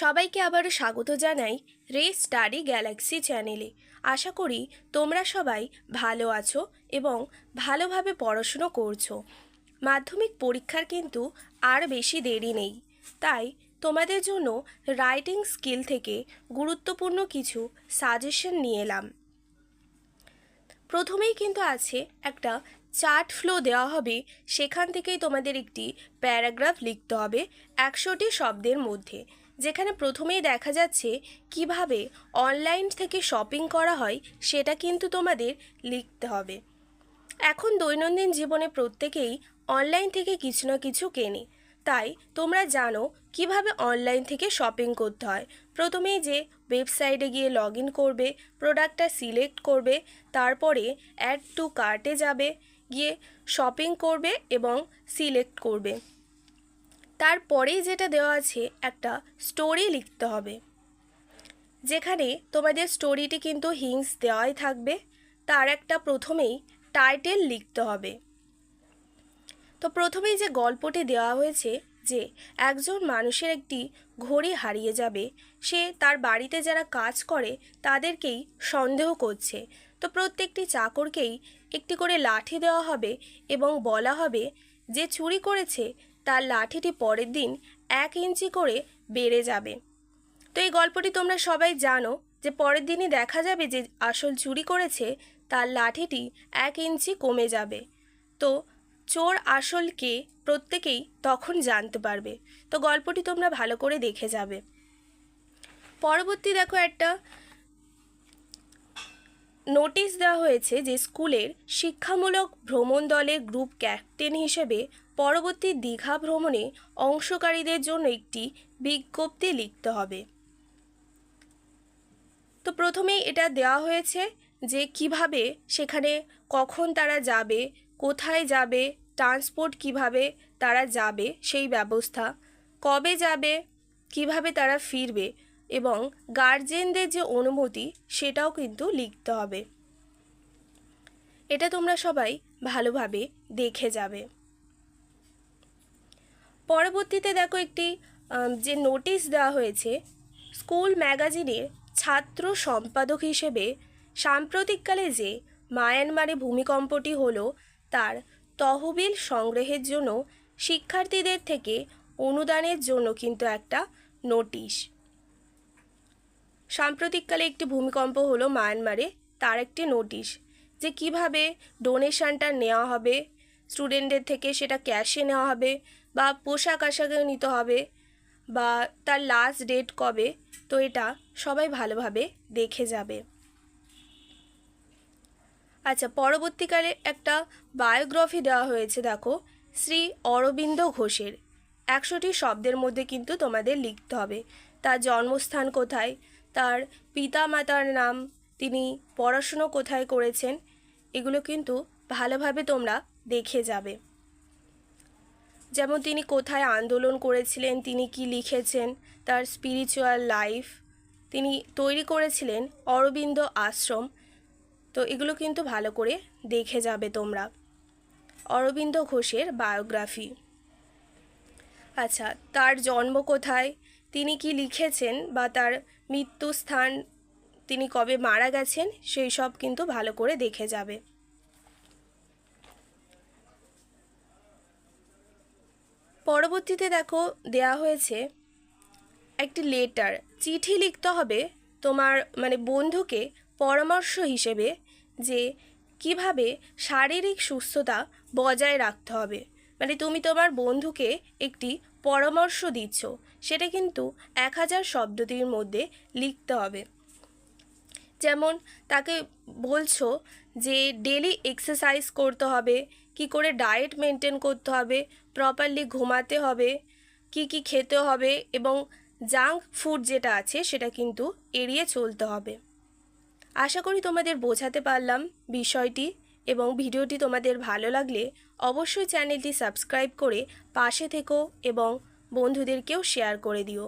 সবাইকে আবারও স্বাগত জানাই রে স্টাডি গ্যালাক্সি চ্যানেলে। আশা করি তোমরা সবাই ভালো আছো এবং ভালোভাবে পড়াশুনো করছো। মাধ্যমিক পরীক্ষার কিন্তু আর বেশি দেরি নেই, তাই তোমাদের জন্য রাইটিং স্কিল থেকে গুরুত্বপূর্ণ কিছু সাজেশন নিয়ে এলাম। প্রথমেই কিন্তু আছে একটা চার্ট ফ্লো দেওয়া হবে, সেখান থেকেই তোমাদের একটি প্যারাগ্রাফ লিখতে হবে 100টি শব্দের মধ্যে, যেখানে প্রথমেই দেখা যাচ্ছে কিভাবে অনলাইন থেকে শপিং করা হয় সেটা কিন্তু তোমাদের লিখতে হবে। এখন দৈনন্দিন জীবনে প্রত্যেকেই অনলাইন থেকে কিছু না কিছু কেনে, তাই তোমরা জানো কিভাবে অনলাইন থেকে শপিং করতে হয়। প্রথমেই যে ওয়েবসাইটে গিয়ে লগ ইন করবে, প্রোডাক্টটা সিলেক্ট করবে, তারপরে অ্যাড টু কার্টে যাবে, গিয়ে শপিং করবে এবং সিলেক্ট করবে। তারপরেই যেটা দেওয়া আছে একটা স্টোরি লিখতে হবে, যেখানে তোমাদের স্টোরিটি কিন্তু হিন্টস দেওয়াই থাকবে। তার একটা প্রথমেই টাইটেল লিখতে হবে। তো প্রথমেই যে গল্পটি দেওয়া হয়েছে যে একজন মানুষের একটি ঘড়ি হারিয়ে যাবে, সে তার বাড়িতে যারা কাজ করে তাদেরকেই সন্দেহ করছে। তো প্রত্যেকটি চাকরকেই একটি করে লাঠি দেওয়া হবে এবং বলা হবে যে চুরি করেছে তার লাঠিটি পরের দিন 1 ইঞ্চি করে বেড়ে যাবে। তো এই গল্পটি তোমরা সবাই জানো যে পরের দিনই দেখা যাবে যে আসল চুরি করেছে তার লাঠিটি 1 ইঞ্চি কমে যাবে। তো চোর আসল কে প্রত্যেকেই তখন জানতে পারবে। তো গল্পটি তোমরা ভালো করে দেখে যাবে। পরবর্তী দেখো একটা নোটিশ দেওয়া হয়েছে যে স্কুলের শিক্ষামূলক ভ্রমণ দলের গ্রুপ ক্যাপ্টেন হিসেবে পরবর্তী দীঘা ভ্রমণে অংশকারীদের জন্য একটি বিজ্ঞপ্তি লিখতে হবে। তো প্রথমেই এটা দেওয়া হয়েছে যে কিভাবে সেখানে কখন তারা যাবে, কোথায় যাবে, ট্রান্সপোর্ট কিভাবে তারা যাবে সেই ব্যবস্থা, কবে যাবে, কিভাবে তারা ফিরবে এবং গার্জেনদের যে অনুমতি সেটাও কিন্তু লিখতে হবে। এটা তোমরা সবাই ভালোভাবে দেখে যাবে। পরবর্তীতে দেখো একটি যে নোটিশ দেওয়া হয়েছে, স্কুল ম্যাগাজিনের ছাত্র সম্পাদক হিসেবে সাম্প্রতিককালে যে মায়ানমারে ভূমিকম্পটি হলো তার তহবিল সংগ্রহের জন্য শিক্ষার্থীদের থেকে অনুদানের জন্য কিন্তু একটা নোটিশ। সাম্প্রতিককালে একটি ভূমিকম্প হলো মায়ানমারে, তার একটি নোটিশ যে কিভাবে ডোনেশনটা নেওয়া হবে, স্টুডেন্টদের থেকে সেটা ক্যাশে নেওয়া হবে বা পোশাক আশাকেও নিতে হবে বা তার লাস্ট ডেট কবে। তো এটা সবাই ভালোভাবে দেখে যাবে। আচ্ছা, পরবর্তীকালে একটা বায়োগ্রাফি দেওয়া হয়েছে, দেখো শ্রী অরবিন্দ ঘোষের 100টি শব্দের মধ্যে কিন্তু তোমাদের লিখতে হবে। তার জন্মস্থান কোথায়, তার পিতা মাতার নাম, তিনি পড়াশুনো কোথায় করেছেন, এগুলো কিন্তু ভালোভাবে তোমরা দেখে যাবে। যেমন তিনি কোথায় আন্দোলন করেছিলেন, তিনি কি লিখেছেন, তার স্পিরিচুয়াল লাইফ, তিনি তৈরি করেছিলেন অরবিন্দ আশ্রম। তো এগুলো কিন্তু ভালো করে দেখে যাবে তোমরা। অরবিন্দ ঘোষের বায়োগ্রাফি। আচ্ছা, তার জন্ম কোথায়, তিনি কি লিখেছেন বা তার মৃত্যুস্থান, তিনি কবে মারা গেছেন, সেই সব কিন্তু ভালো করে দেখে যাবে। পরবর্তীতে দেখো দেয়া হয়েছে একটি লেটার, চিঠি লিখতে হবে তোমার বন্ধুকে পরামর্শ হিসেবে যে কিভাবে শারীরিক সুস্থতা বজায় রাখতে হবে। তুমি তোমার বন্ধুকে একটি পরামর্শ দিচ্ছ, সেটা কিন্তু 1000 শব্দটির মধ্যে লিখতে হবে। যেমন তাকে বলছো যে ডেলি এক্সারসাইজ করতে হবে, কি করে ডায়েট মেনটেন করতে হবে, প্রপারলি ঘুমাতে হবে, কি কি খেতে হবে এবং জাঙ্ক ফুড যেটা আছে সেটা কিন্তু এড়িয়ে চলতে হবে। আশা করি তোমাদের বোঝাতে পারলাম বিষয়টি, এবং ভিডিওটি তোমাদের ভালো লাগলে অবশ্যই চ্যানেলটি সাবস্ক্রাইব করে পাশে থেকো এবং বন্ধুদেরকেও শেয়ার করে দিও।